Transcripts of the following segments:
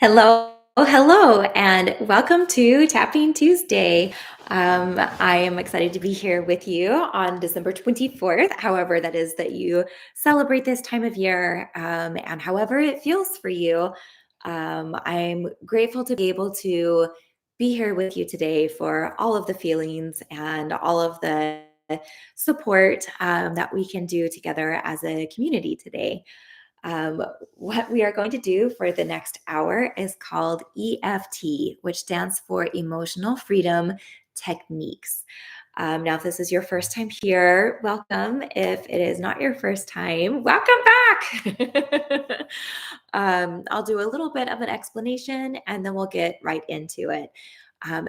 Hello, and welcome to Tapping Tuesday. I am excited to be here with you on December 24th, however that is that you celebrate this time of year, and however it feels for you. I'm grateful to be able to be here with you today for all of the feelings and all of the support that we can do together as a community today. Um, what we are going to do for the next hour is called EFT, which stands for Emotional Freedom Techniques. Now, if this is your first time here, welcome. If it is not your first time, welcome back. I'll do a little bit of an explanation and then we'll get right into it.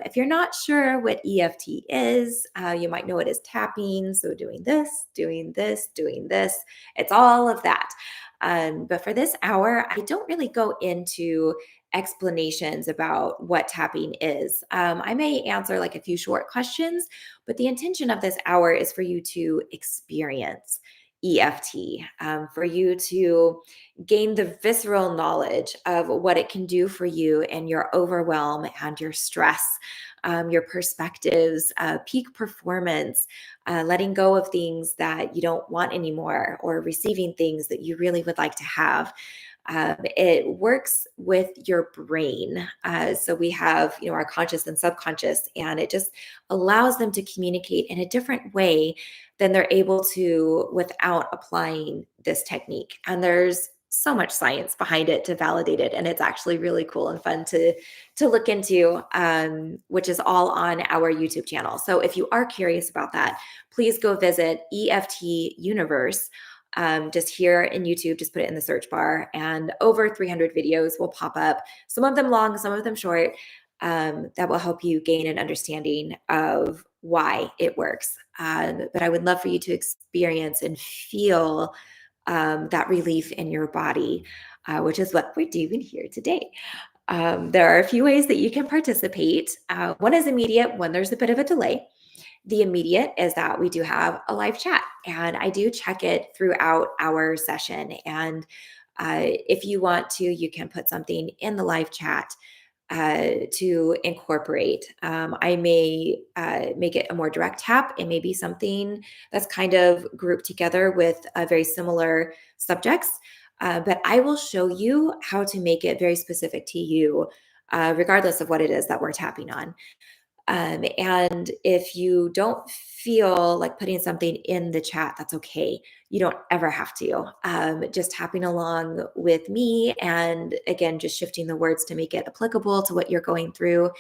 If you're not sure what EFT is, you might know it as tapping. So, doing this, doing this, doing this. It's all of that. But for this hour, I don't really go into explanations about what tapping is. I may answer like a few short questions, but the intention of this hour is for you to experience EFT, for you to gain the visceral knowledge of what it can do for you and your overwhelm and your stress, your perspectives, peak performance, letting go of things that you don't want anymore, or receiving things that you really would like to have. It works with your brain. So we have, our conscious and subconscious, and it just allows them to communicate in a different way than they're able to without applying this technique. And there's so much science behind it to validate it, and it's actually really cool and fun to look into, which is all on our YouTube channel. So if you are curious about that, please go visit EFT Universe. Just here in YouTube, just put it in the search bar, and over 300 videos will pop up, some of them long, some of them short, that will help you gain an understanding of why it works. But I would love for you to experience and feel that relief in your body, which is what we're doing here today. There are a few ways that you can participate. One is immediate, one there's a bit of a delay. The immediate is that we do have a live chat, and I do check it throughout our session. And if you want to, you can put something in the live chat to incorporate. I may make it a more direct tap. It may be something that's kind of grouped together with very similar subjects, but I will show you how to make it very specific to you, regardless of what it is that we're tapping on. And if you don't feel like putting something in the chat, that's okay. You don't ever have to. Just tapping along with me, and again, just shifting the words to make it applicable to what you're going through,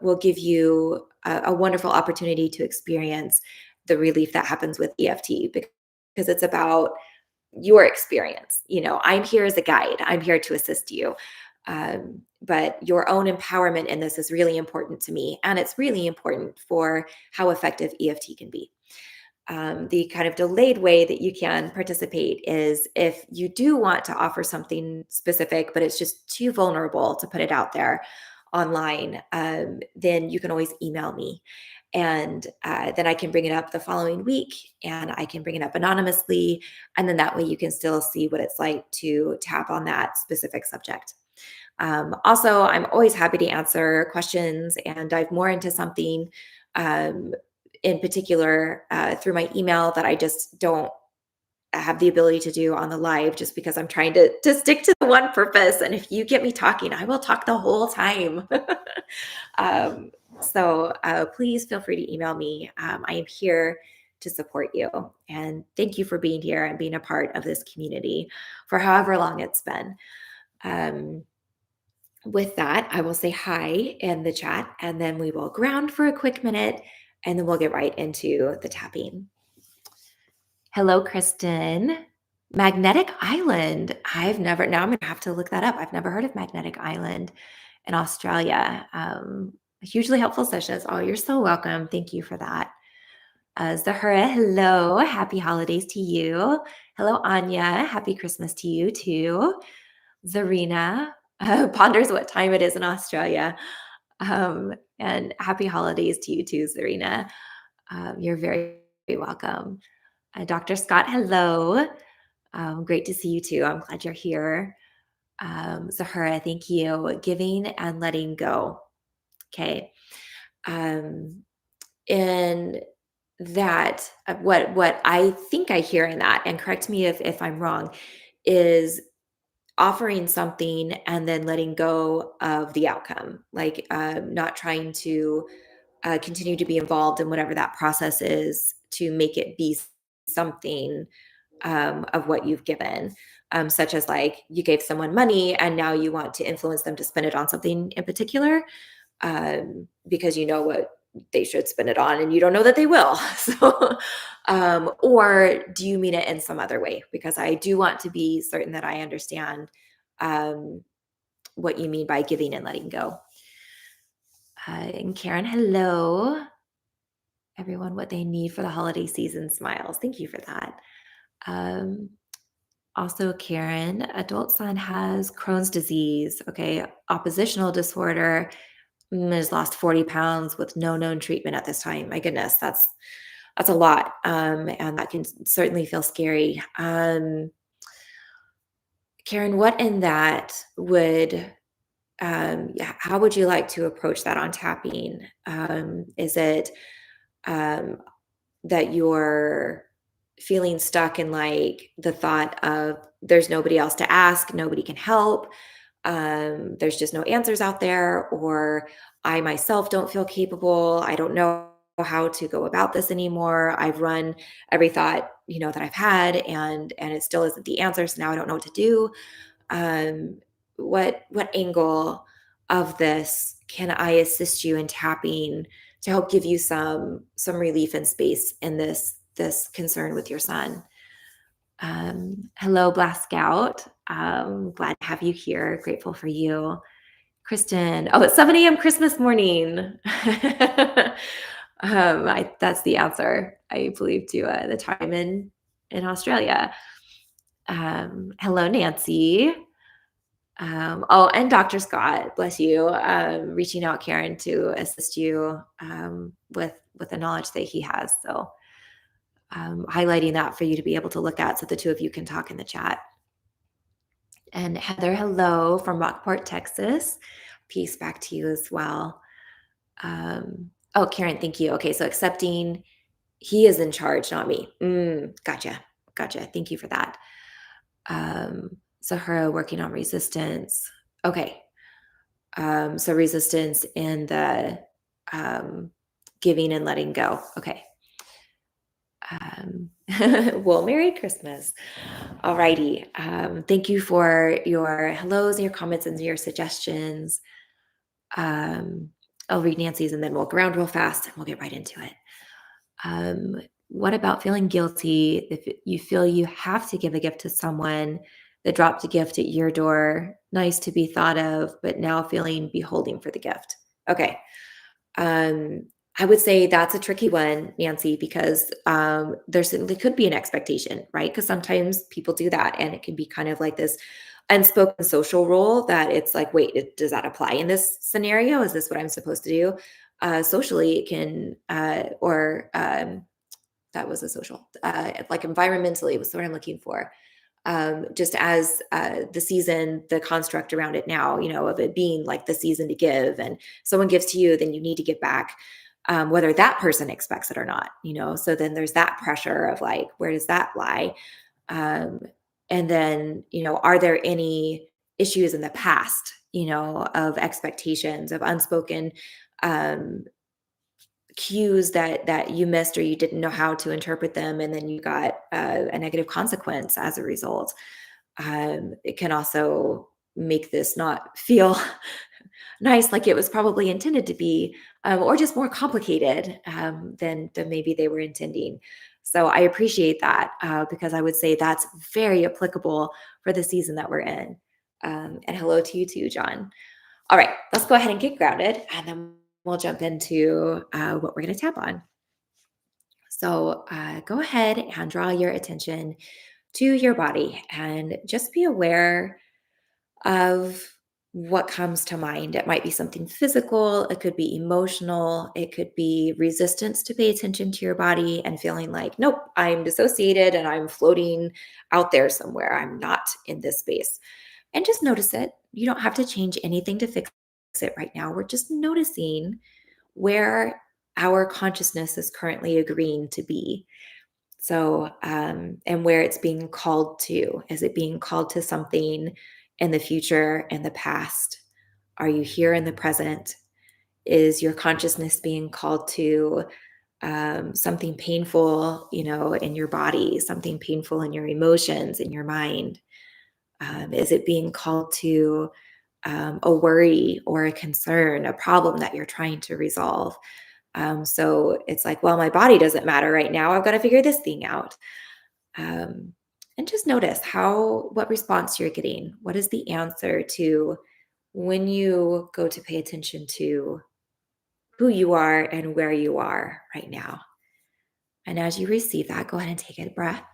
will give you a wonderful opportunity to experience the relief that happens with EFT, because it's about your experience. I'm here as a guide, I'm here to assist you. But your own empowerment in this is really important to me. And it's really important for how effective EFT can be. The kind of delayed way that you can participate is if you do want to offer something specific, but it's just too vulnerable to put it out there online, then you can always email me. And then I can bring it up the following week, and I can bring it up anonymously. And then that way you can still see what it's like to tap on that specific subject. Also, I'm always happy to answer questions and dive more into something, in particular, through my email, that I just don't have the ability to do on the live, just because I'm trying to stick to the one purpose. And if you get me talking, I will talk the whole time. um, so please feel free to email me. I am here to support you. And thank you for being here and being a part of this community for however long it's been. With that, I will say hi in the chat, and then we will ground for a quick minute, and then we'll get right into the tapping. Hello, Kristen. Magnetic Island. Now I'm going to have to look that up. I've never heard of Magnetic Island in Australia. Hugely helpful sessions. Oh, you're so welcome. Thank you for that. Zahara, hello. Happy holidays to you. Hello, Anya. Happy Christmas to you too. Zarina ponders what time it is in Australia. And happy holidays to you too, Zarina. You're very, very welcome. Dr. Scott, hello. Great to see you too. I'm glad you're here. Zahara, thank you. Giving and letting go. Okay. Um, and that what I think I hear in that, and correct me if I'm wrong, is offering something and then letting go of the outcome, like not trying to continue to be involved in whatever that process is to make it be something of what you've given. Such as like you gave someone money and now you want to influence them to spend it on something in particular, because you know what they should spend it on and you don't know that they will. So, or do you mean it in some other way? Because I do want to be certain that I understand um, what you mean by giving and letting go. And Karen, hello, everyone. What they need for the holiday season smiles. Thank you for that. Um, Also, Karen, adult son has Crohn's disease. Okay, oppositional disorder. Has lost 40 pounds with no known treatment at this time. My goodness, that's a lot, and that can certainly feel scary. Karen, what in that would yeah, how would you like to approach that on tapping? Is it um, that you're feeling stuck in like the thought of there's nobody else to ask, nobody can help, there's just no answers out there, or I myself don't feel capable, I don't know how to go about this anymore, I've run every thought that I've had, and it still isn't the answer, so now I don't know what to do. Um, what angle of this can I assist you in tapping to help give you some relief and space in this concern with your son? Hello, Blast Scout. Glad to have you here. Grateful for you. Kristen. Oh, it's 7 a.m. Christmas morning. That's the answer, I believe, to the time in Australia. Hello, Nancy. Oh, and Dr. Scott, bless you, reaching out, Karen, to assist you with the knowledge that he has. So highlighting that for you to be able to look at so the two of you can talk in the chat. And Heather, hello from Rockport, Texas. Peace back to you as well. Oh, Karen, thank you. Okay, so accepting he is in charge, not me. Gotcha. Gotcha. Thank you for that. Sahara working on resistance. Okay. So resistance in the um, giving and letting go. Okay. Well, Merry Christmas. Alrighty. Thank you for your hellos and your comments and your suggestions. I'll read Nancy's and then we'll go around real fast and we'll get right into it. What about feeling guilty if you feel you have to give a gift to someone that dropped a gift at your door? Nice to be thought of, but now feeling beholding for the gift. Okay. Um, I would say that's a tricky one, Nancy, because there certainly could be an expectation, right? Because sometimes people do that, and it can be kind of like this unspoken social rule that it's like, wait, does that apply in this scenario? Is this what I'm supposed to do? Socially, it can, or that was a social, like environmentally was what I'm looking for. Just as the season, the construct around it now, of it being like the season to give, and someone gives to you, then you need to give back, whether that person expects it or not. So then there's that pressure of like, where does that lie? Um, and then, are there any issues in the past, of expectations, of unspoken um, cues that you missed or you didn't know how to interpret them, and then you got a negative consequence as a result. It can also make this not feel nice, like it was probably intended to be, or just more complicated than maybe they were intending. So I appreciate that, because I would say that's very applicable for the season that we're in. And hello to you too, John. All right, let's go ahead and get grounded, and then we'll jump into what we're going to tap on. So go ahead and draw your attention to your body and just be aware of what comes to mind. It might be something physical, it could be emotional, it could be resistance to pay attention to your body and feeling like, nope, I'm dissociated and I'm floating out there somewhere. I'm not in this space. and just notice it. You don't have to change anything to fix it right now. We're just noticing where our consciousness is currently agreeing to be. So, and where it's being called to. Is it being called to something in the future and the past? Are you here in the present? Is your consciousness being called to something painful, in your body, something painful in your emotions, in your mind? Is it being called to a worry or a concern, a problem that you're trying to resolve? So it's like, well, my body doesn't matter right now. I've got to figure this thing out. Um, and just notice what response you're getting. What is the answer to when you go to pay attention to who you are and where you are right now? And as you receive that, go ahead and take a breath.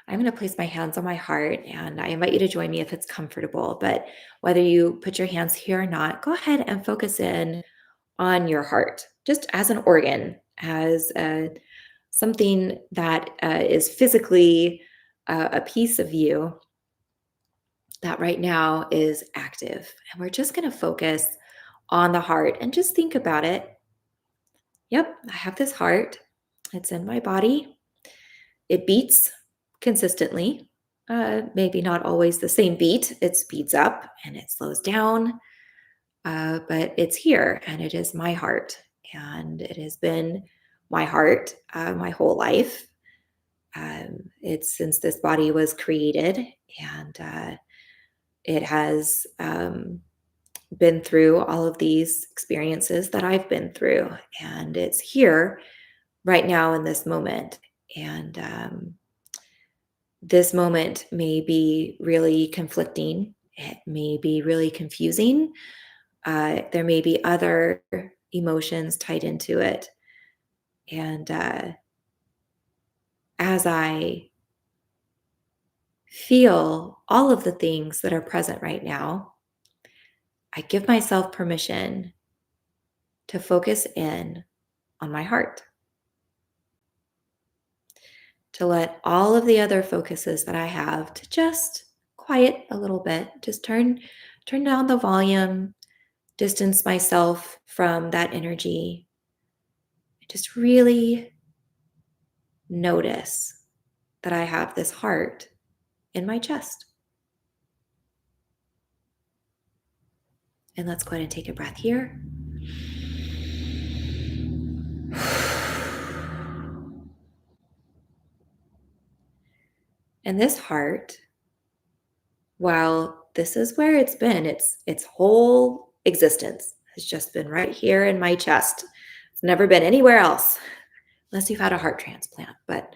I'm going to place my hands on my heart, and I invite you to join me if it's comfortable. But whether you put your hands here or not, go ahead and focus in on your heart, just as an organ, as something that is physically a piece of you that right now is active. And we're just going to focus on the heart and just think about it. Yep, I have this heart. It's in my body. It beats consistently. Maybe not always the same beat. It speeds up and it slows down, but it's here and it is my heart. And it has been my heart my whole life. It's since this body was created, and it has been through all of these experiences that I've been through. And it's here right now in this moment. And this moment may be really conflicting. It may be really confusing. There may be other emotions tied into it. And as I feel all of the things that are present right now, I give myself permission to focus in on my heart, to let all of the other focuses that I have to just quiet a little bit, just turn down the volume, distance myself from that energy, just really notice that I have this heart in my chest. And let's go ahead and take a breath here. And this heart, while this is where it's been, its whole existence has just been right here in my chest. It's never been anywhere else, unless you've had a heart transplant. But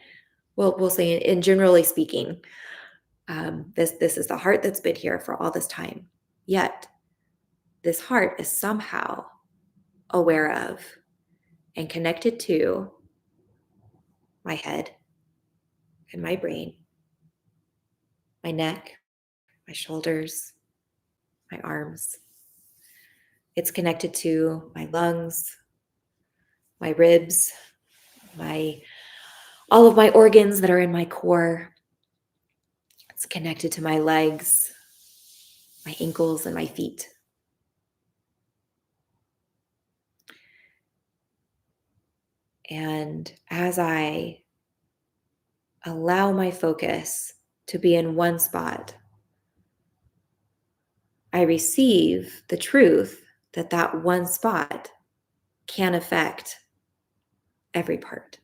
we'll say, in generally speaking, this is the heart that's been here for all this time. Yet this heart is somehow aware of and connected to my head and my brain, my neck, my shoulders, my arms. It's connected to my lungs, my ribs, my all of my organs that are in my core. It's connected to my legs, my ankles, and my feet. And as I allow my focus to be in one spot, I receive the truth that that one spot can affect every part.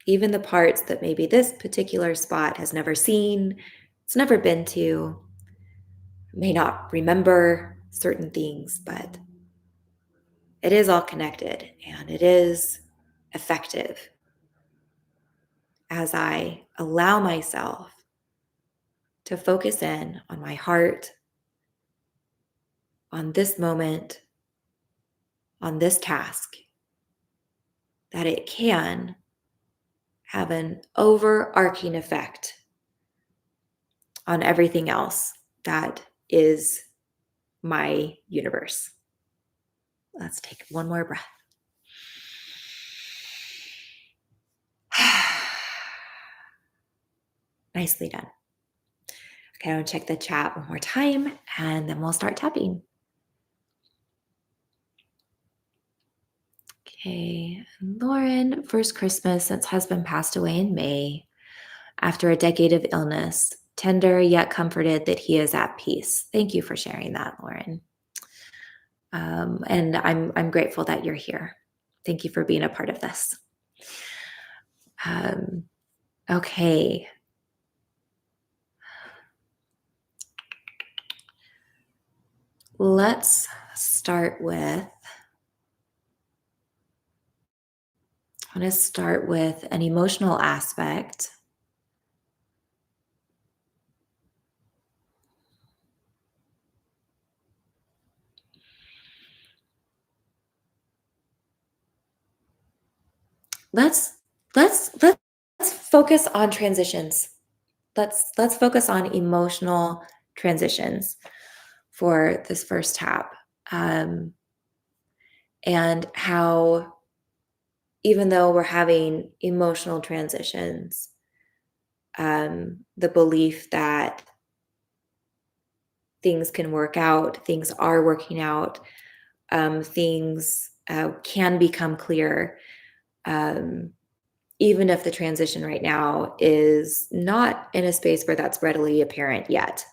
Even the parts that maybe this particular spot has never seen, it's never been to, may not remember certain things, but it is all connected and it is effective as I allow myself to focus in on my heart, on this moment, on this task, that it can have an overarching effect on everything else that is my universe. Let's take one more breath. Nicely done. Okay, I'll check the chat one more time and then we'll start tapping. Okay, Lauren, first Christmas since husband passed away in May after a decade of illness. Tender yet comforted that he is at peace. Thank you for sharing that, Lauren. And I'm grateful that you're here. Thank you for being a part of this. Um, okay. Let's start with. I want to start with an emotional aspect. Let's focus on transitions. Let's focus on emotional transitions for this first tap, and how even though we're having emotional transitions, the belief that things can work out, things are working out, things can become clear, um, even if the transition right now is not in a space where that's readily apparent yet.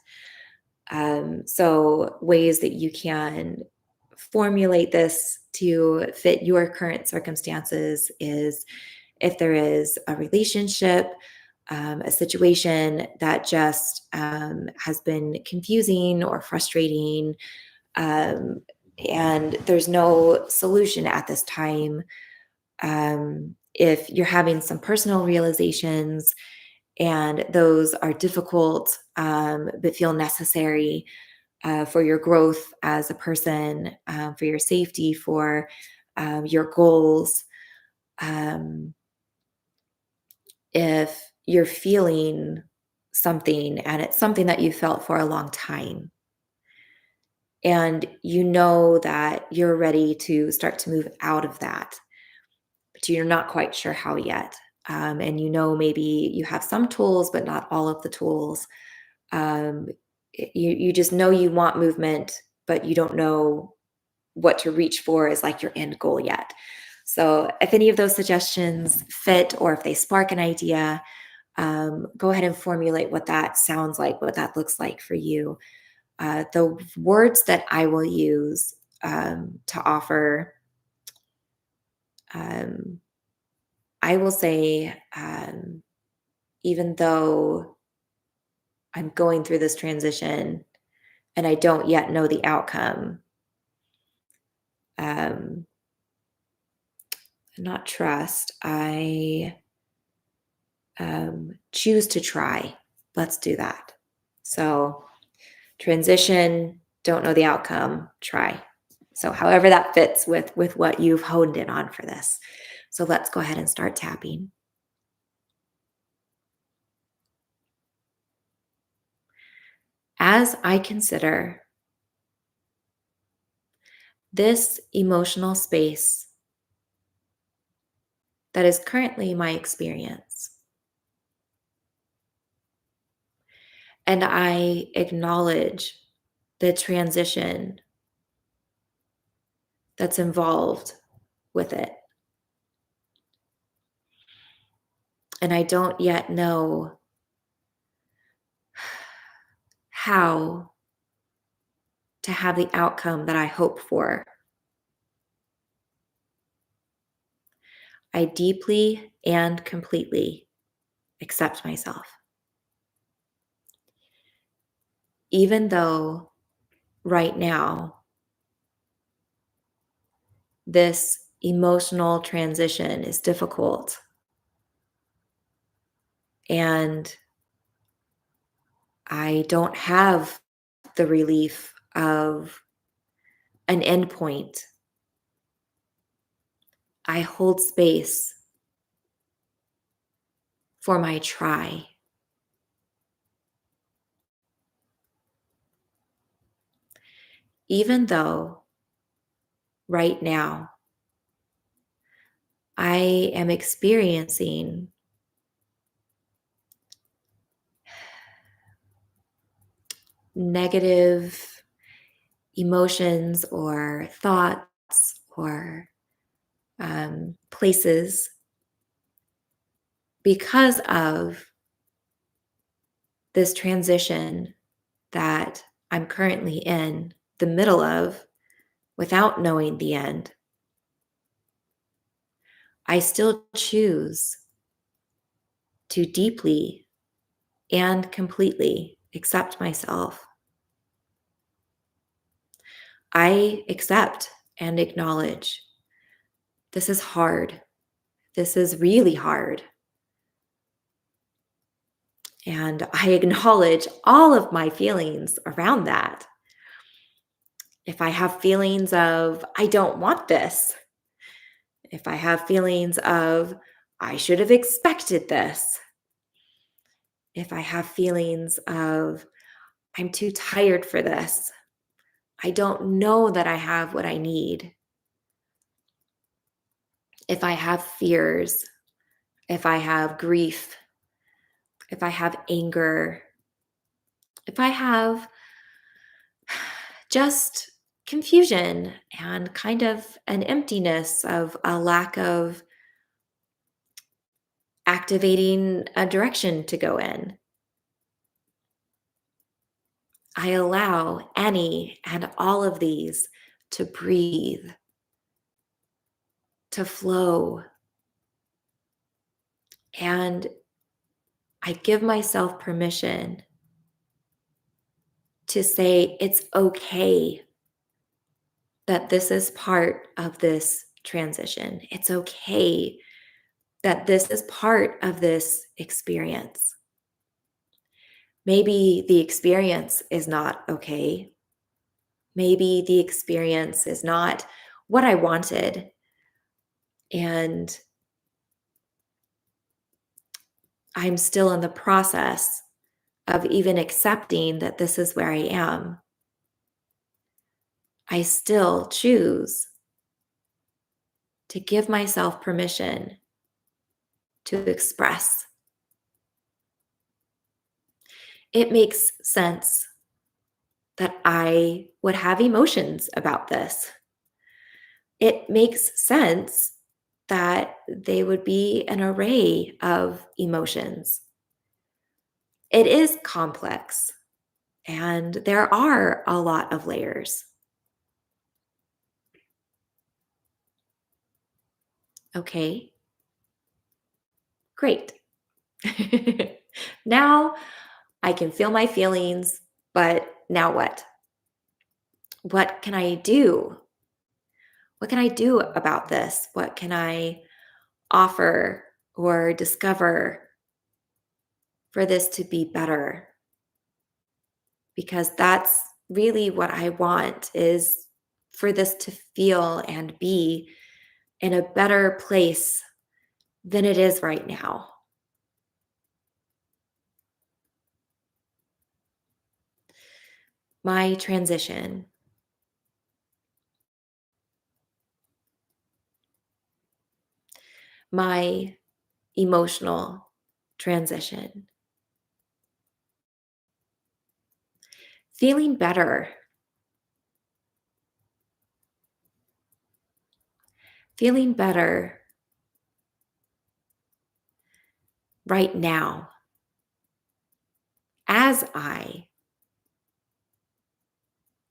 So, ways that you can formulate this to fit your current circumstances is if there is a relationship, a situation that just has been confusing or frustrating, um, and there's no solution at this time. If you're having some personal realizations and those are difficult but feel necessary for your growth as a person, for your safety, for your goals. Um, if you're feeling something and it's something that you felt for a long time, and you know that you're ready to start to move out of that, but you're not quite sure how yet. And you know, maybe you have some tools, but not all of the tools. Um, you just know you want movement, but you don't know what to reach for as like your end goal yet. So if any of those suggestions fit or if they spark an idea, go ahead and formulate what that sounds like, what that looks like for you. The words that I will use to offer, um, I will say, even though I'm going through this transition and I don't yet know the outcome, um, not trust, I choose to try. Let's do that. So, transition, don't know the outcome, try. So, however that fits with what you've honed in on for this. So, let's go ahead and start tapping. As I consider this emotional space that is currently my experience, and I acknowledge the transition that's involved with it. And I don't yet know how to have the outcome that I hope for. I deeply and completely accept myself. Even though right now, this emotional transition is difficult and I don't have the relief of an endpoint, I hold space for my try. Even though right now I am experiencing negative emotions or thoughts or places because of this transition that I'm currently in the middle of without knowing the end, I still choose to deeply and completely accept myself. I accept and acknowledge this is hard. This is really hard. And I acknowledge all of my feelings around that. If I have feelings of, I don't want this, if I have feelings of, I should have expected this, if I have feelings of, I'm too tired for this, I don't know that I have what I need, if I have fears, if I have grief, if I have anger, if I have just confusion and kind of an emptiness of a lack of activating a direction to go in, I allow any and all of these to breathe, to flow, and I give myself permission to say it's okay that this is part of this transition. It's okay that this is part of this experience. Maybe the experience is not okay. Maybe the experience is not what I wanted. And I'm still in the process of even accepting that this is where I am. I still choose to give myself permission to express. It makes sense that I would have emotions about this. It makes sense that they would be an array of emotions. It is complex and there are a lot of layers. Okay, great. Now I can feel my feelings, but now what? What can I do? What can I do about this? What can I offer or discover for this to be better? Because that's really what I want is for this to feel and be in a better place than it is right now. My transition, my emotional transition, feeling better, feeling better right now as I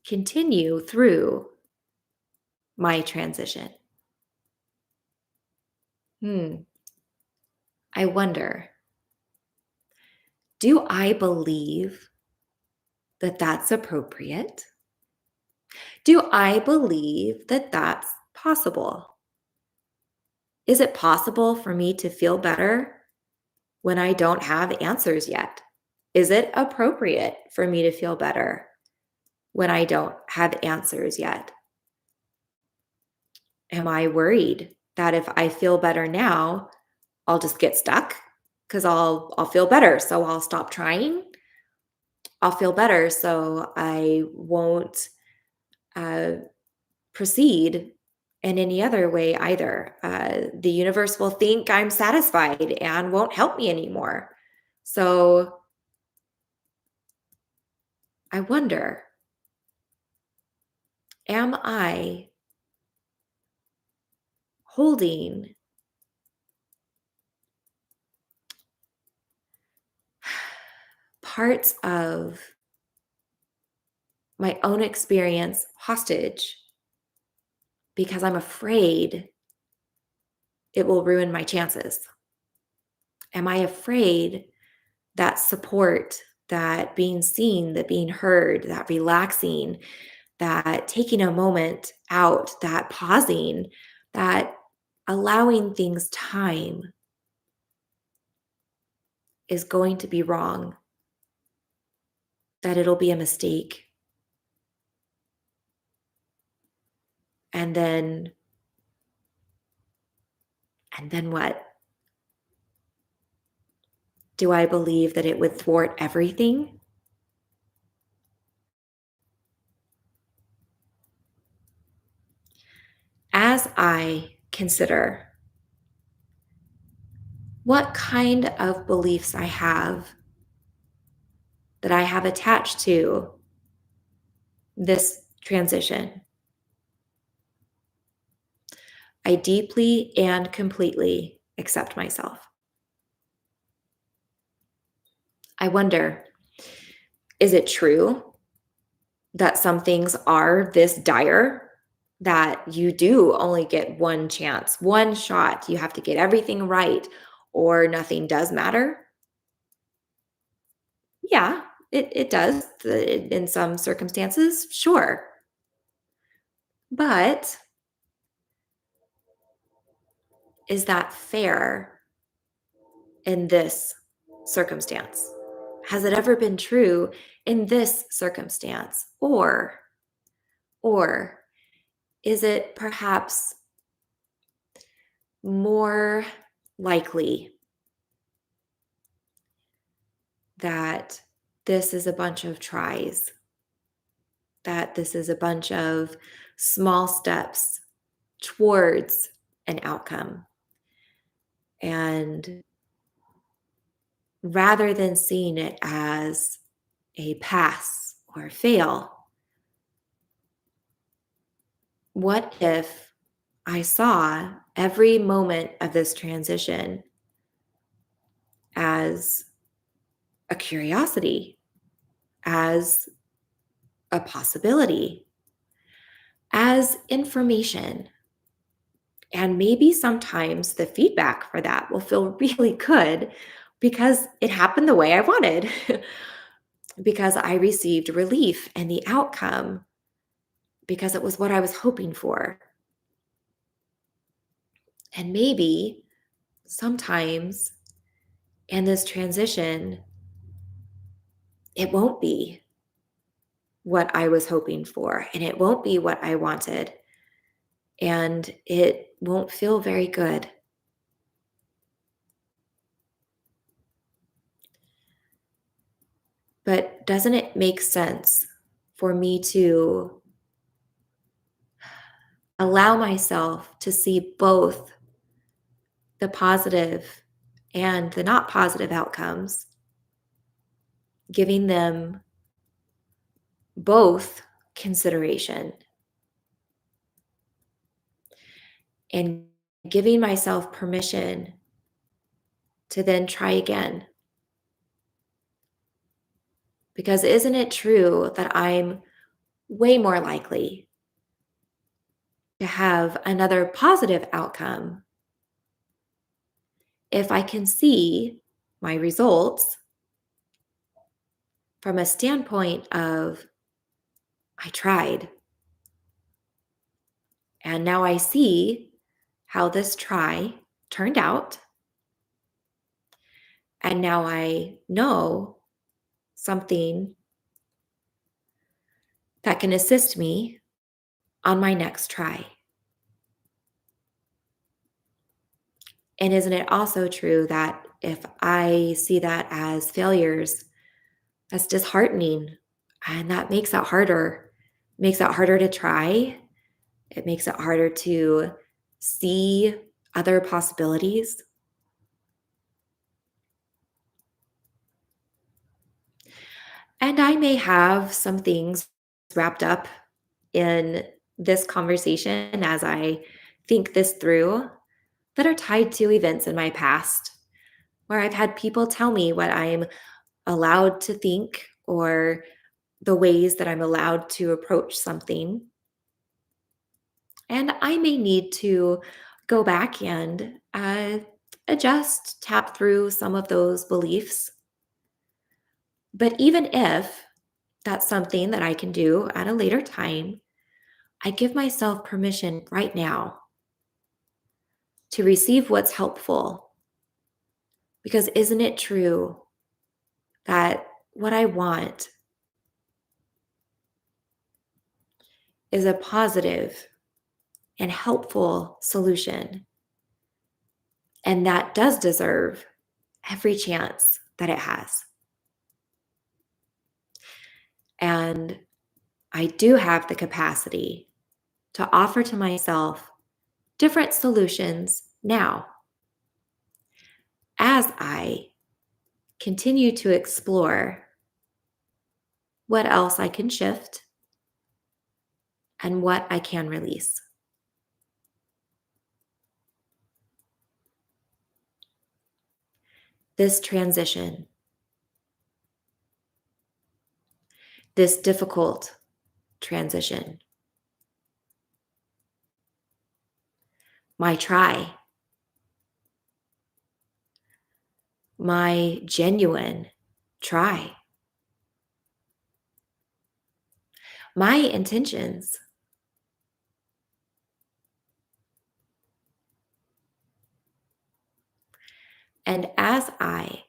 continue through my transition. Hmm. I wonder, do I believe that that's appropriate? Do I believe that that's possible? Is it possible for me to feel better when I don't have answers yet? Is it appropriate for me to feel better when I don't have answers yet? Am I worried that if I feel better now, I'll just get stuck because I'll feel better, so I'll stop trying? I'll feel better, so I won't uh, proceed in any other way either. The universe will think I'm satisfied and won't help me anymore. So I wonder, am I holding parts of my own experience hostage because I'm afraid it will ruin my chances? Am I afraid that support, that being seen, that being heard, that relaxing, that taking a moment out, that pausing, that allowing things time is going to be wrong, that it'll be a mistake? And then, and then what? Do I believe that it would thwart everything? As I consider what kind of beliefs I have that I have attached to this transition, I deeply and completely accept myself. I wonder, is it true that some things are this dire, that you do only get one chance, one shot? You have to get everything right or nothing does matter? Yeah, it does in some circumstances, sure. But is that fair in this circumstance? Has it ever been true in this circumstance? Or is it perhaps more likely that this is a bunch of tries, that this is a bunch of small steps towards an outcome? And rather than seeing it as a pass or fail, what if I saw every moment of this transition as a curiosity, as a possibility, as information? And maybe sometimes the feedback for that will feel really good because it happened the way I wanted, because I received relief and the outcome, because it was what I was hoping for. And maybe sometimes in this transition, it won't be what I was hoping for, and it won't be what I wanted, and it won't feel very good. But doesn't it make sense for me to allow myself to see both the positive and the not positive outcomes, giving them both consideration, and giving myself permission to then try again? Because isn't it true that I'm way more likely to have another positive outcome if I can see my results from a standpoint of I tried, and now I see how this try turned out, and now I know something that can assist me on my next try? And isn't it also true that if I see that as failures, that's disheartening, and that makes it harder. Makes it harder to try. It makes it harder to see other possibilities. And I may have some things wrapped up in this conversation as I think this through that are tied to events in my past where I've had people tell me what I'm allowed to think or the ways that I'm allowed to approach something. And I may need to go back and adjust, tap through some of those beliefs. But even if that's something that I can do at a later time, I give myself permission right now to receive what's helpful. Because isn't it true that what I want is a positive and helpful solution? And that does deserve every chance that it has. And I do have the capacity to offer to myself different solutions now as I continue to explore what else I can shift and what I can release. This transition, this difficult transition, my try, my genuine try, my intentions. And as I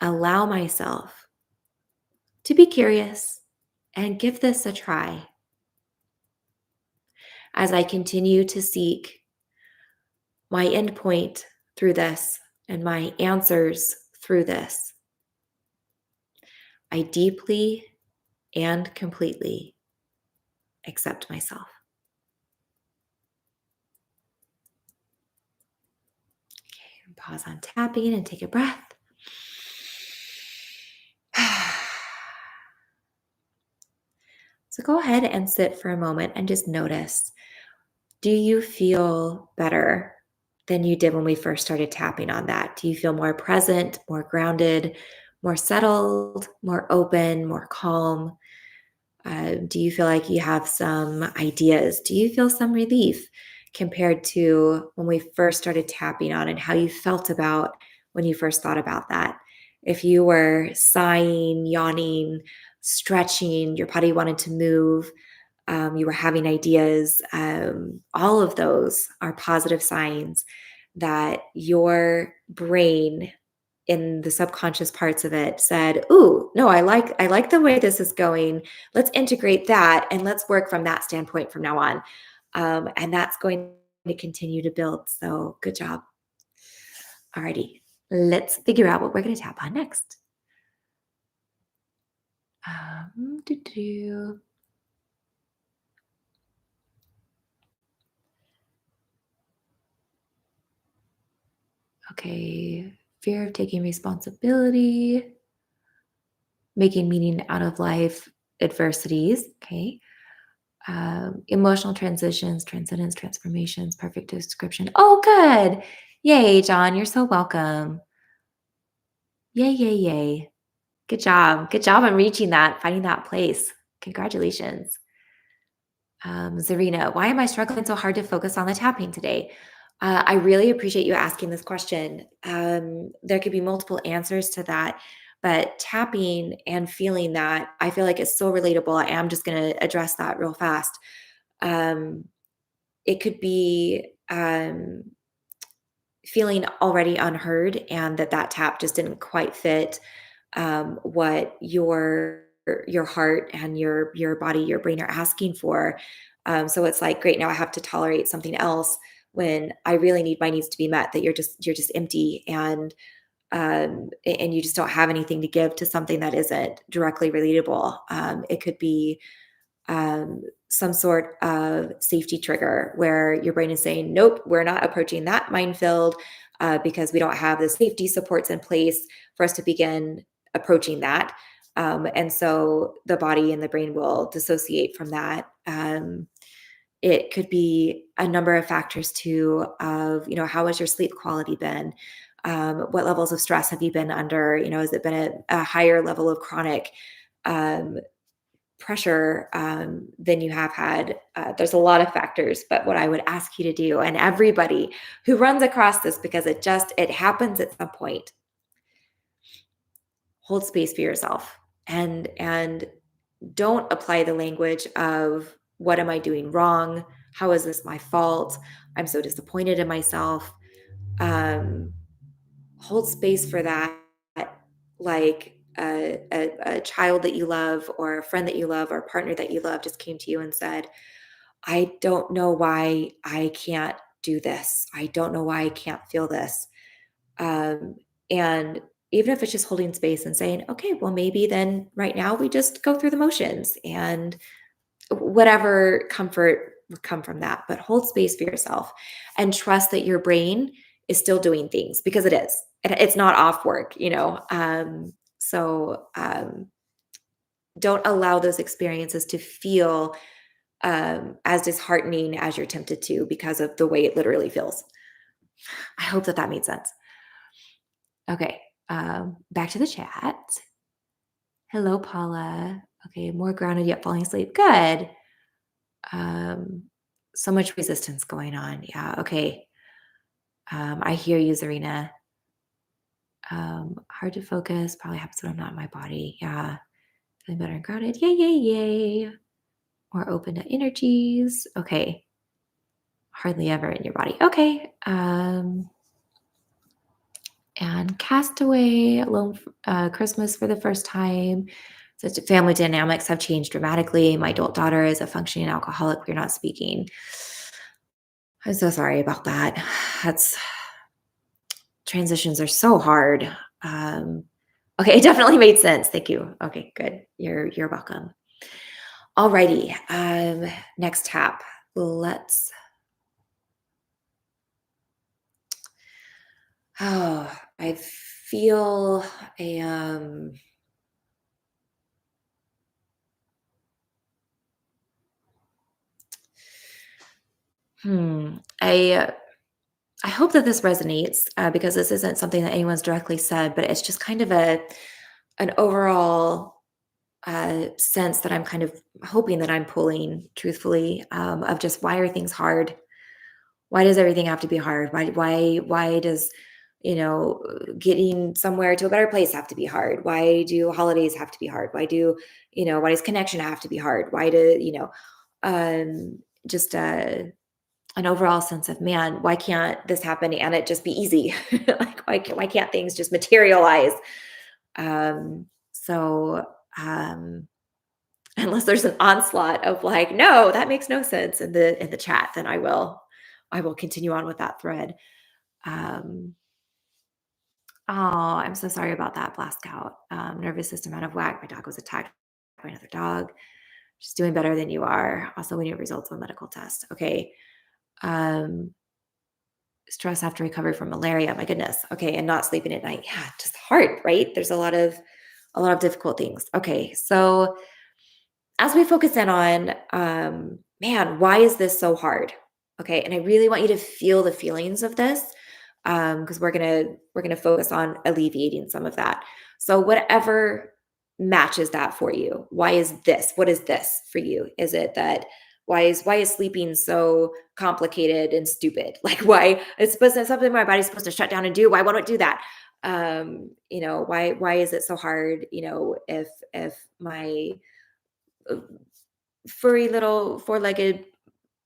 allow myself to be curious and give this a try, as I continue to seek my endpoint through this and my answers through this, I deeply and completely accept myself. Okay, pause on tapping and take a breath. So go ahead and sit for a moment and just notice. Do you feel better than you did when we first started tapping on that? Do you feel more present, more grounded, more settled, more open, more calm? Do you feel like you have some ideas? Do you feel some relief compared to when we first started tapping on and how you felt about when you first thought about that? If you were sighing, yawning, stretching, your body wanted to move, you were having ideas, all of those are positive signs that your brain in the subconscious parts of it said, "Ooh, no, I like the way this is going. Let's integrate that and let's work from that standpoint from now on." And that's going to continue to build. So good job. Alrighty, let's figure out what we're going to tap on next. Doo-doo. Okay, fear of taking responsibility, making meaning out of life, adversities. Okay. Emotional transitions, transcendence, transformations, perfect description. Oh, good. Yay, John. You're so welcome. Yay, yay, yay. Good job. Good job on reaching that, finding that place. Congratulations. Zarina, why am I struggling so hard to focus on the tapping today? I really appreciate you asking this question. There could be multiple answers to that, but tapping and feeling that, I feel like it's so relatable. I am just going to address that real fast. Um, it could be feeling already unheard and that tap just didn't quite fit what your heart and your body, your brain are asking for. So it's like, great, now I have to tolerate something else when I really need my needs to be met. That you're just empty and you just don't have anything to give to something that isn't directly relatable. It could be some sort of safety trigger where your brain is saying, nope, we're not approaching that minefield because we don't have the safety supports in place for us to begin approaching that. And so the body and the brain will dissociate from that. It could be a number of factors too of, how has your sleep quality been? What levels of stress have you been under? Has it been a higher level of chronic um, pressure than you have had? There's a lot of factors, but what I would ask you to do, and everybody who runs across this, because it happens at some point, hold space for yourself and don't apply the language of what am I doing wrong? How is this my fault? I'm so disappointed in myself. Um, hold space for that, like a child that you love, or a friend that you love, or a partner that you love just came to you and said, I don't know why I can't do this. I don't know why I can't feel this. Um, and even if it's just holding space and saying, okay, well, maybe then right now we just go through the motions, and whatever comfort would come from that. But hold space for yourself and trust that your brain is still doing things, because it is. It's not off work. So don't allow those experiences to feel as disheartening as you're tempted to, because of the way it literally feels. I hope that made sense. Okay, back to the chat. Hello, Paula. Okay, more grounded yet falling asleep. Good. Um, so much resistance going on. Yeah. Okay. I hear you, Zarina. Hard to focus. Probably happens when I'm not in my body. Yeah. Feeling better and grounded. Yay, yay, yay. More open to energies. Okay. Hardly ever in your body. Okay. And Castaway, Alone Christmas for the first time. Such family dynamics have changed dramatically. My adult daughter is a functioning alcoholic. We're not speaking. I'm so sorry about that. That's Transitions are so hard. Okay, it definitely made sense. Thank you. Okay, good. You're welcome. Alrighty. Next tap. Let's. Oh, I feel a I hope that this resonates, because this isn't something that anyone's directly said, but it's just kind of an overall sense that I'm kind of hoping that I'm pulling truthfully, of just, why are things hard? Why does everything have to be hard? Why does, getting somewhere to a better place have to be hard? Why do holidays have to be hard? Why does connection have to be hard? Just an overall sense of, man, why can't this happen and it just be easy? Like, why can't things just materialize? So unless there's an onslaught of like, no, that makes no sense in the chat, then I will continue on with that thread. Um, oh, I'm so sorry about that, blast out. Nervous system out of whack. My dog was attacked by another dog. She's doing better than you are. Also, we need results on medical test. Okay. Um, stress after recovery from malaria. My goodness. Okay, and not sleeping at night. Yeah, just hard, right? There's a lot of difficult things. Okay, so as we focus in on, man, why is this so hard? Okay, and I really want you to feel the feelings of this, because we're gonna focus on alleviating some of that. So whatever matches that for you. Why is this? What is this for you? Is it that, why is sleeping so complicated and stupid? Like, why it's supposed to something my body's supposed to shut down and do? Why won't it do that? Why is it so hard? If my furry little four-legged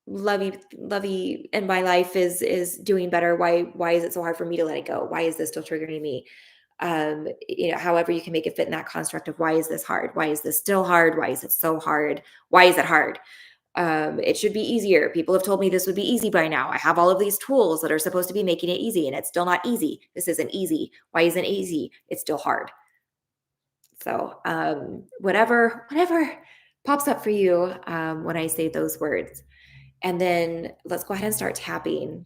lovey in my life is doing better, why is it so hard for me to let it go? Why is this still triggering me? However you can make it fit in that construct of, why is this hard? Why is this still hard? Why is it so hard? Why is it hard? It should be easier. People have told me this would be easy by now. I have all of these tools that are supposed to be making it easy, and it's still not easy. This isn't easy. Why isn't it easy? It's still hard. So whatever pops up for you when I say those words. And then let's go ahead and start tapping.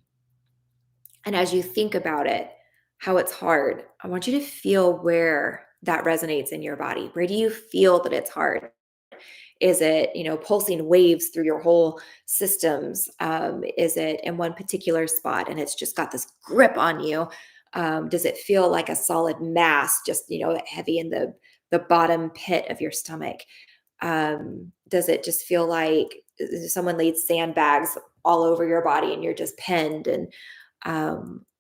And as you think about it, how it's hard, I want you to feel where that resonates in your body? Where do you feel that it's hard? Is it, pulsing waves through your whole systems? Is it in one particular spot and it's just got this grip on you? Does it feel like a solid mass, just, heavy in the bottom pit of your stomach? Does it just feel like someone laid sandbags all over your body and you're just pinned? And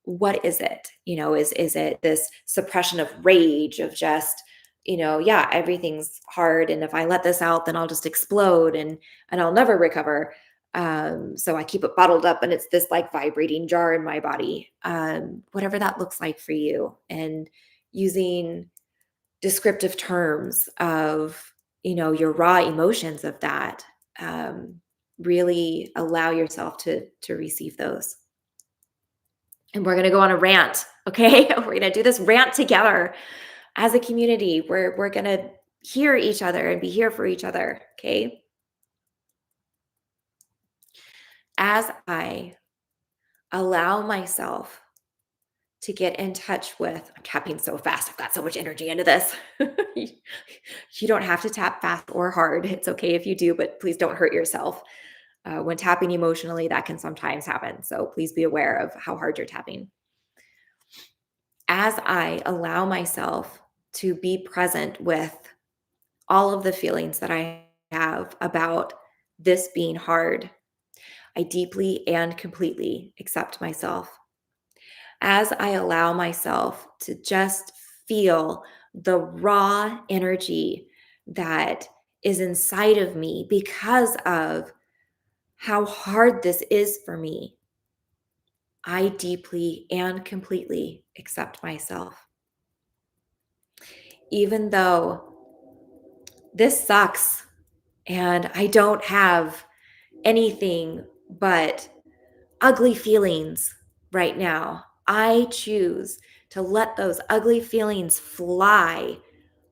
what is it? Is it this suppression of rage, of just, yeah, everything's hard, and if I let this out, then I'll just explode and I'll never recover. So I keep it bottled up, and it's this like vibrating jar in my body. Whatever that looks like for you, and using descriptive terms of, your raw emotions of that. Really allow yourself to receive those. And we're going to go on a rant. Okay. We're going to do this rant together as a community. We're going to hear each other and be here for each other. Okay. As I allow myself to get in touch with, I'm tapping so fast. I've got so much energy into this. You don't have to tap fast or hard. It's okay if you do, but please don't hurt yourself. When tapping emotionally, that can sometimes happen. So please be aware of how hard you're tapping. As I allow myself to be present with all of the feelings that I have about this being hard, I deeply and completely accept myself. As I allow myself to just feel the raw energy that is inside of me because of how hard this is for me, I deeply and completely accept myself. Even though this sucks and I don't have anything but ugly feelings right now, I choose to let those ugly feelings fly.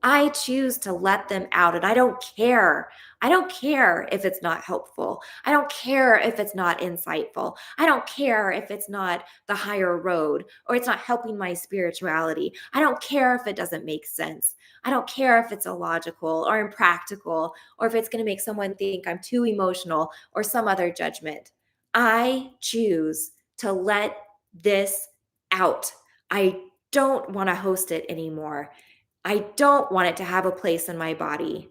I choose to let them out, and I don't care. I don't care if it's not helpful. I don't care if it's not insightful. I don't care if it's not the higher road or it's not helping my spirituality. I don't care if it doesn't make sense. I don't care if it's illogical or impractical or if it's going to make someone think I'm too emotional or some other judgment. I choose to let this out. I don't want to host it anymore. I don't want it to have a place in my body.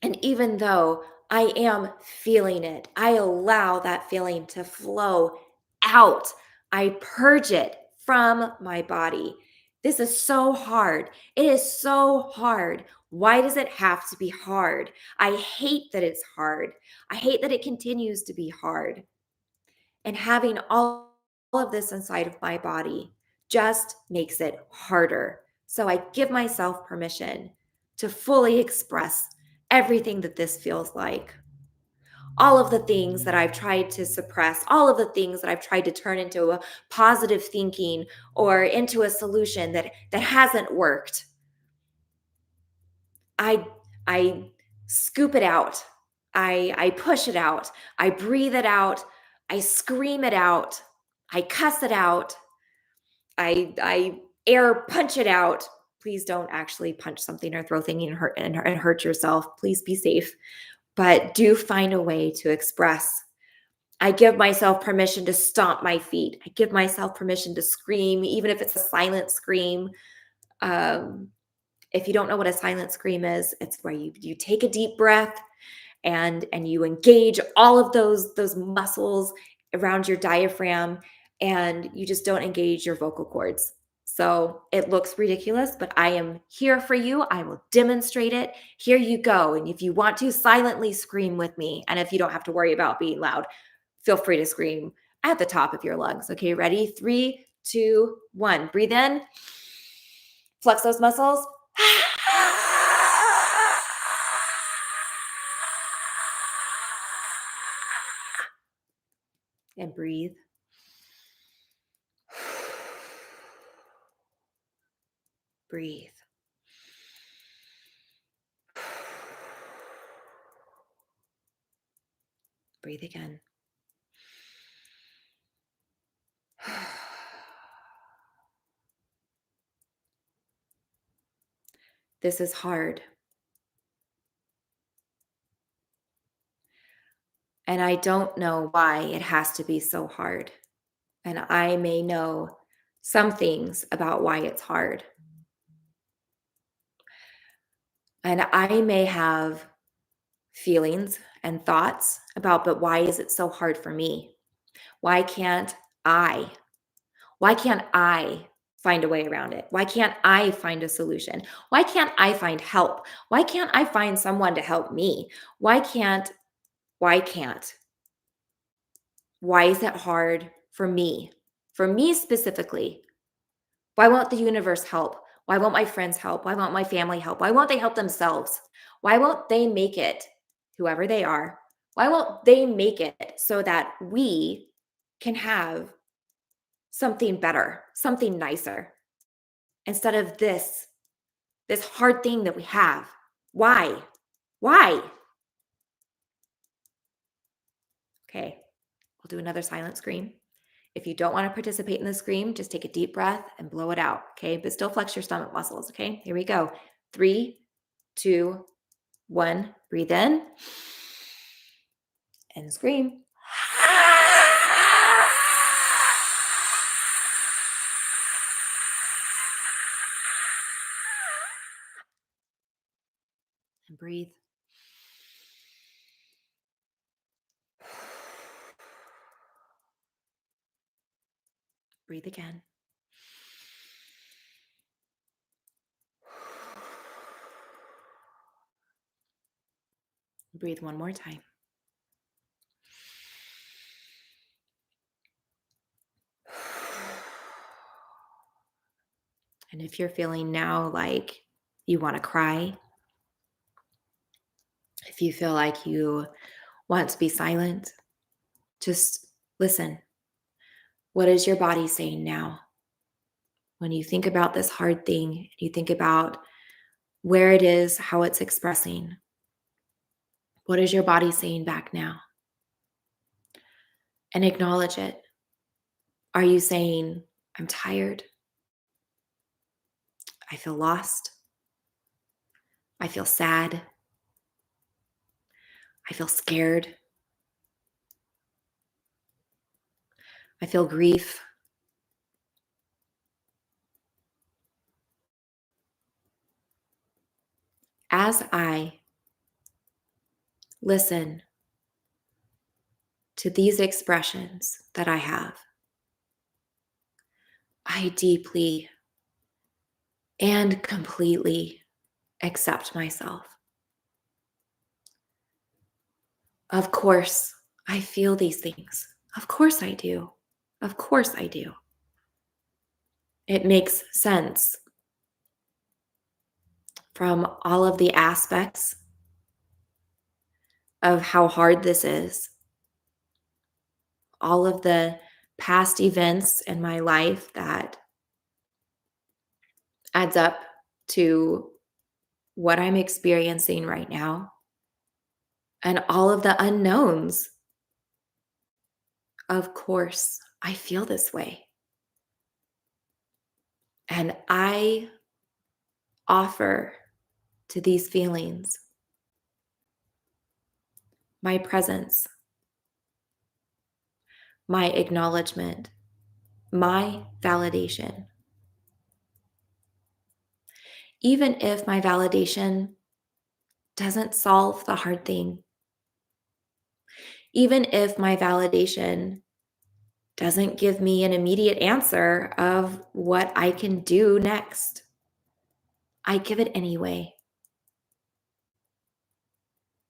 And even though I am feeling it, I allow that feeling to flow out. I purge it from my body. This is so hard. It is so hard. Why does it have to be hard? I hate that it's hard. I hate that it continues to be hard. And having all of this inside of my body just makes it harder. So I give myself permission to fully express everything that this feels like. All of the things that I've tried to suppress, all of the things that I've tried to turn into a positive thinking or into a solution that hasn't worked. I I scoop it out. I push it out. I breathe it out. I scream it out. I cuss it out. I air punch it out. Please don't actually punch something or throw things and hurt yourself. Please be safe. But do find a way to express. I give myself permission to stomp my feet. I give myself permission to scream, even if it's a silent scream. Um, if you don't know what a silent scream is, it's where you take a deep breath and you engage all of those muscles around your diaphragm, and you just don't engage your vocal cords. So it looks ridiculous, but I am here for you. I will demonstrate it. Here you go. And if you want to silently scream with me, and if you don't have to worry about being loud, feel free to scream at the top of your lungs. Okay, ready? 3, 2, 1. Breathe in. Flex those muscles. And breathe. Breathe. Breathe again. This is hard. And I don't know why it has to be so hard. And I may know some things about why it's hard. And I may have feelings and thoughts about, but why is it so hard for me? Why can't I? Why can't I find a way around it? Why can't I find a solution? Why can't I find help? Why can't I find someone to help me? Why can't, why can't? Why is it hard for me? For me specifically, why won't the universe help? Why won't my friends help? Why won't my family help? Why won't they help themselves? Why won't they make it, whoever they are? Why won't they make it so that we can have something better, something nicer instead of this hard thing that we have? Why? Why? Okay, we'll do another silent scream. If you don't want to participate in the scream, just take a deep breath and blow it out. Okay, but still flex your stomach muscles. Okay, here we go. 3, 2, 1. Breathe in and scream. And breathe. Breathe again. Breathe one more time. And if you're feeling now like you want to cry, if you feel like you want to be silent, just listen. What is your body saying now? When you think about this hard thing, you think about where it is, how it's expressing. What is your body saying back now? And acknowledge it. Are you saying, I'm tired? I feel lost. I feel sad. I feel scared. I feel grief. As I listen to these expressions that I have, I deeply and completely accept myself. Of course, I feel these things. Of course I do. Of course I do. It makes sense from all of the aspects of how hard this is, all of the past events in my life that adds up to what I'm experiencing right now, and all of the unknowns. Of course, I feel this way. And I offer to these feelings my presence, my acknowledgement, my validation. Even if my validation doesn't solve the hard thing, even if my validation doesn't give me an immediate answer of what I can do next, I give it anyway.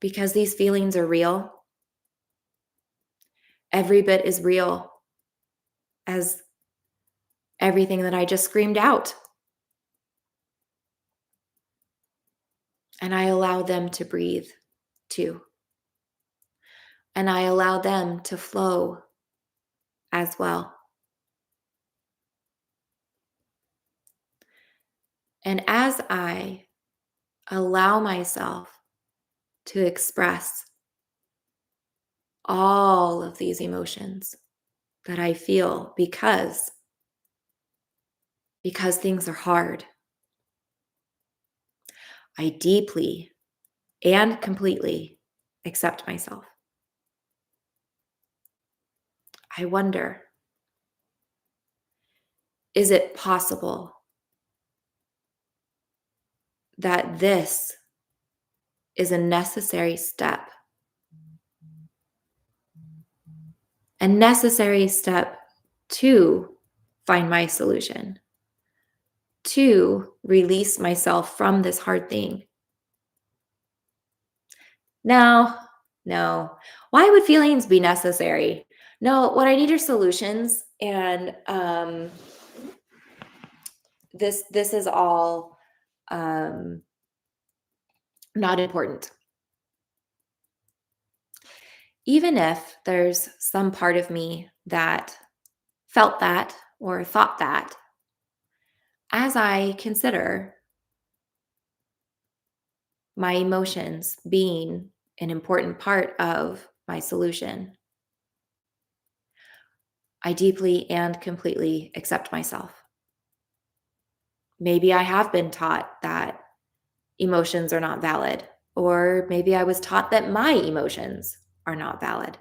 Because these feelings are real, every bit as real as everything that I just screamed out. And I allow them to breathe too. And I allow them to flow as well. And as I allow myself to express all of these emotions that I feel because things are hard, I deeply and completely accept myself. I wonder, is it possible that this is a necessary step, a necessary step to find my solution, to release myself from this hard thing? No, no. Why would feelings be necessary? No, what I need are solutions, and this is all um, not important. Even if there's some part of me that felt that or thought that, as I consider my emotions being an important part of my solution, I deeply and completely accept myself. Maybe I have been taught that emotions are not valid, or maybe I was taught that my emotions are not valid.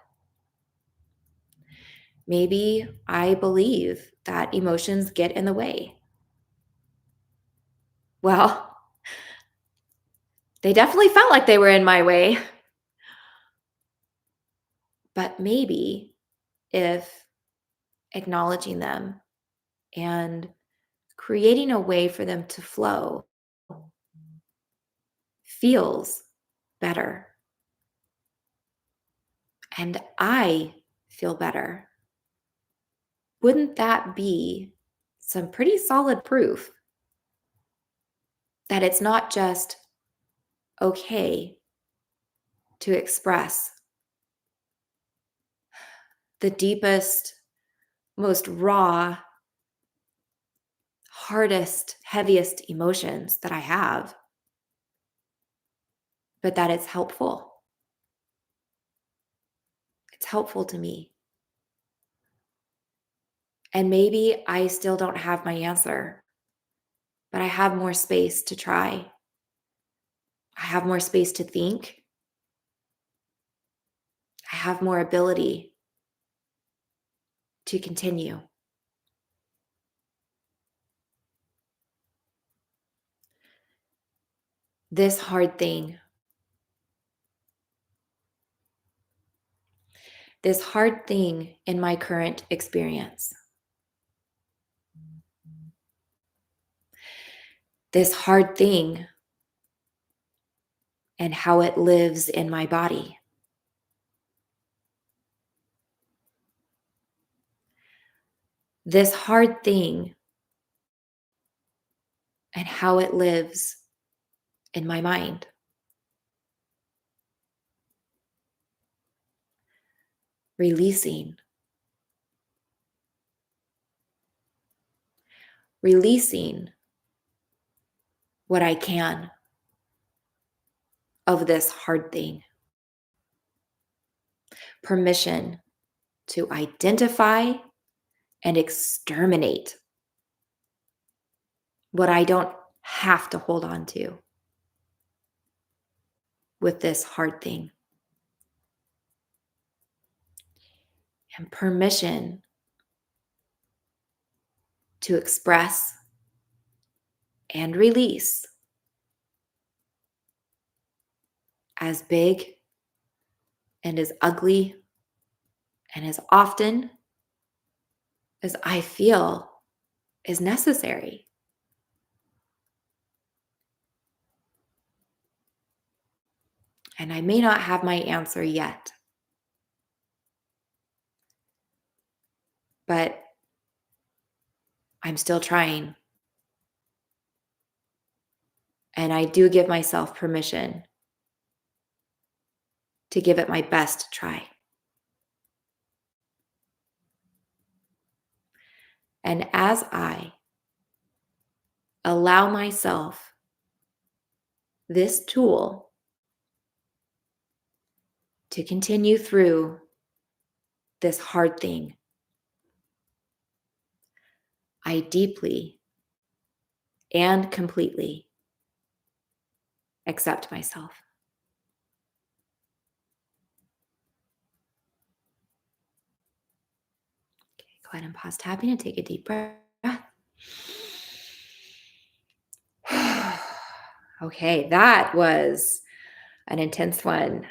Maybe I believe that emotions get in the way. Well, they definitely felt like they were in my way. But maybe if acknowledging them and creating a way for them to flow feels better, and I feel better, wouldn't that be some pretty solid proof that it's not just okay to express the deepest, most raw, hardest, heaviest emotions that I have, but that it's helpful? It's helpful to me. And maybe I still don't have my answer, but I have more space to try. I have more space to think. I have more ability to continue. This hard thing, this hard thing in my current experience, this hard thing and how it lives in my body, this hard thing and how it lives in my mind, releasing, releasing what I can of this hard thing. Permission to identify and exterminate what I don't have to hold on to with this hard thing. And permission to express and release as big and as ugly and as often as I feel is necessary. And I may not have my answer yet, but I'm still trying. And I do give myself permission to give it my best try. And as I allow myself this tool to continue through this hard thing, I deeply and completely accept myself. Go ahead and pause tapping and take a deep breath. Okay, that was an intense one.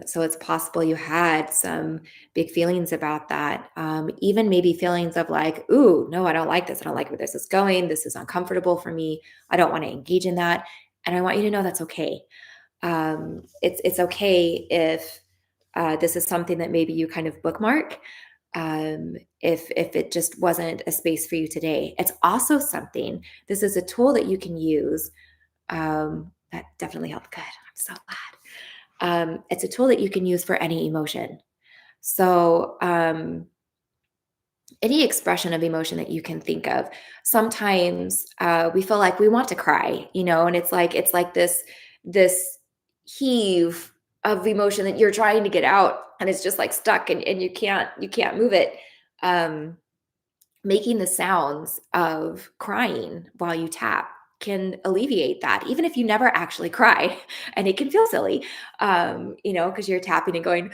So it's possible you had some big feelings about that. Even maybe feelings of like, ooh, no, I don't like this. I don't like where this is going. This is uncomfortable for me. I don't want to engage in that. And I want you to know that's okay. It's okay if this is something that maybe you kind of bookmark. If it just wasn't a space for you today, it's also something. This is a tool that you can use. That definitely helped. Good. I'm so glad. It's a tool that you can use for any emotion. So, any expression of emotion that you can think of. Sometimes we feel like we want to cry, and it's like this heave of emotion that you're trying to get out, and it's just like stuck, and you can't move it. Um, Making the sounds of crying while you tap can alleviate that, even if you never actually cry, and it can feel silly, because you're tapping and going.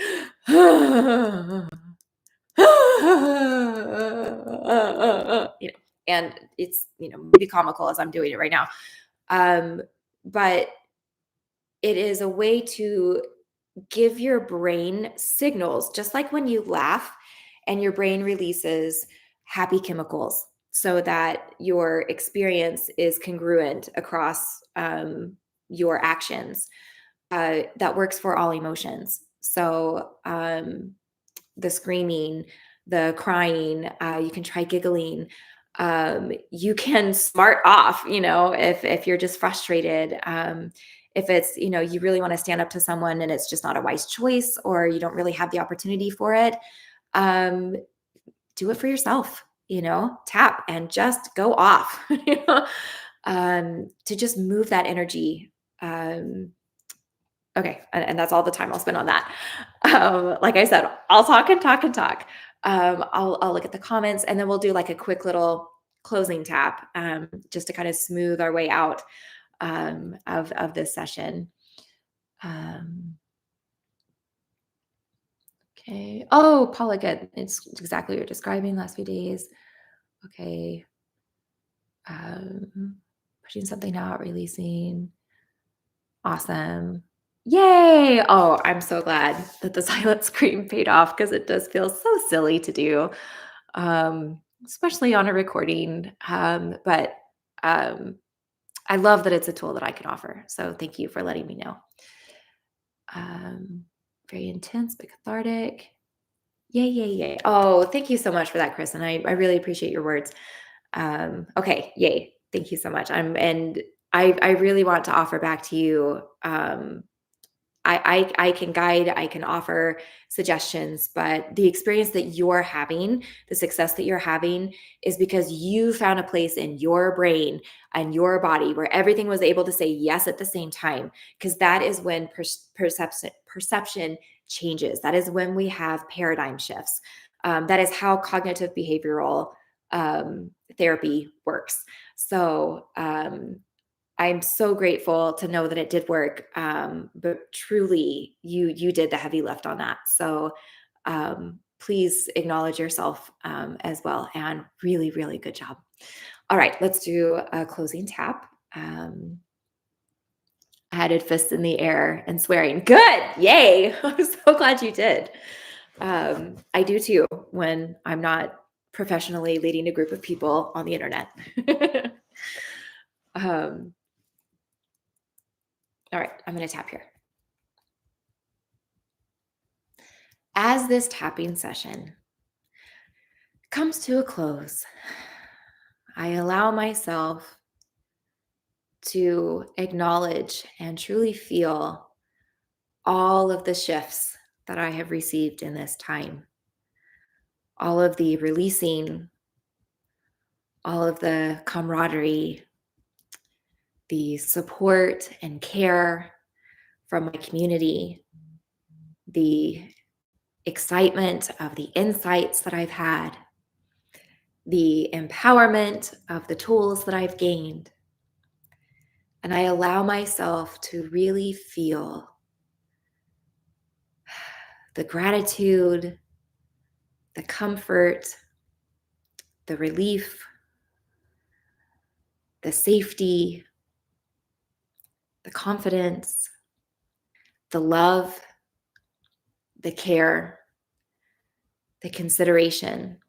You know, and it's, maybe comical as I'm doing it right now. Um, but it is a way to give your brain signals, just like when you laugh and your brain releases happy chemicals so that your experience is congruent across your actions. That works for all emotions. So, the screaming, the crying, you can try giggling. You can smart off, if you're just frustrated. If it's, you really want to stand up to someone and it's just not a wise choice, or you don't really have the opportunity for it, um, do it for yourself, tap and just go off, to just move that energy. Okay, and that's all the time I'll spend on that. Like I said, I'll talk and talk and talk. I'll look at the comments, and then we'll do like a quick little closing tap, just to kind of smooth our way out of this session. Um, okay. Oh, Paula, good. It's exactly what you're describing last few days. Okay. Pushing something out, releasing. Awesome. Yay! Oh, I'm so glad that the silent scream paid off, because it does feel so silly to do, especially on a recording. But um, I love that it's a tool that I can offer. So thank you for letting me know. Um, Very intense but cathartic. Yay, yay, yay. Oh, thank you so much for that, Chris. And I really appreciate your words. Okay, yay. Thank you so much. I really want to offer back to you. I can guide, I can offer suggestions, but the experience that you're having, the success that you're having, is because you found a place in your brain and your body where everything was able to say yes at the same time. Because that is when perception changes. That is when we have paradigm shifts. That is how cognitive behavioral therapy works. So, I'm so grateful to know that it did work. But truly, you did the heavy lift on that. So, please acknowledge yourself, as well, and really, really good job. All right, let's do a closing tap. I had fists in the air and swearing. Good, yay! I'm so glad you did. I do too when I'm not professionally leading a group of people on the internet. um, all right, I'm going to tap here. As this tapping session comes to a close, I allow myself to acknowledge and truly feel all of the shifts that I have received in this time, all of the releasing, all of the camaraderie, the support and care from my community, the excitement of the insights that I've had, the empowerment of the tools that I've gained, And I allow myself to really feel the gratitude, the comfort, the relief, the safety, the confidence, the love, the care, the consideration,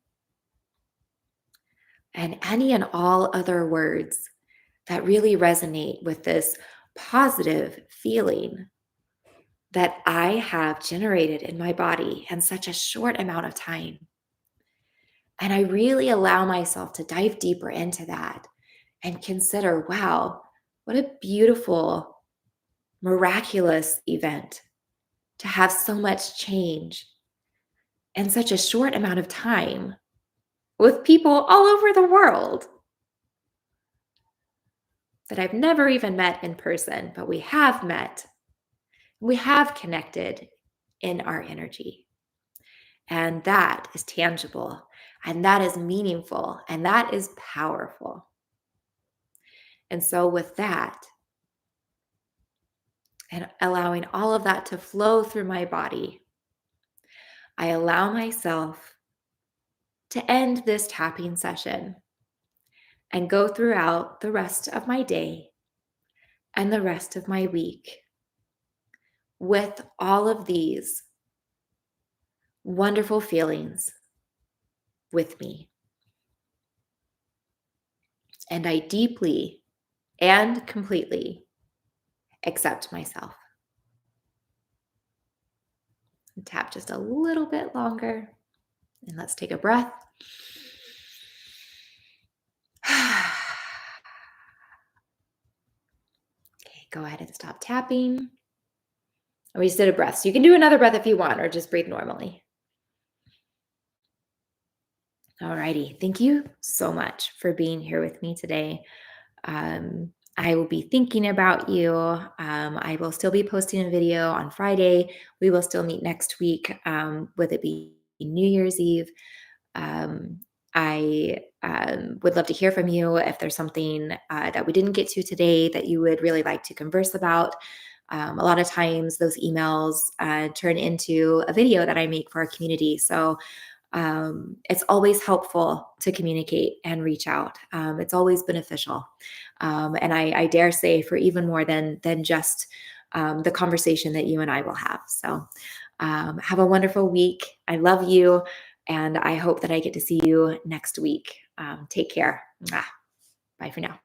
and any and all other words that really resonate with this positive feeling that I have generated in my body in such a short amount of time. And I really allow myself to dive deeper into that and consider, wow, what a beautiful, miraculous event to have so much change in such a short amount of time with people all over the world that I've never even met in person, but we have met, we have connected in our energy. And that is tangible, and that is meaningful, and that is powerful. And so, with that, and allowing all of that to flow through my body, I allow myself to end this tapping session and go throughout the rest of my day and the rest of my week with all of these wonderful feelings with me. And I deeply and completely accept myself. Tap just a little bit longer, and let's take a breath. Okay, go ahead and stop tapping. We just did a breath. So you can do another breath if you want, or just breathe normally. Alrighty. Thank you so much for being here with me today. I will be thinking about you. I will still be posting a video on Friday. We will still meet next week, with it be New Year's Eve. I would love to hear from you if there's something that we didn't get to today that you would really like to converse about. A lot of times those emails turn into a video that I make for our community. So it's always helpful to communicate and reach out. It's always beneficial. And I dare say for even more than just the conversation that you and I will have. So have a wonderful week. I love you. And I hope that I get to see you next week. Take care. Bye for now.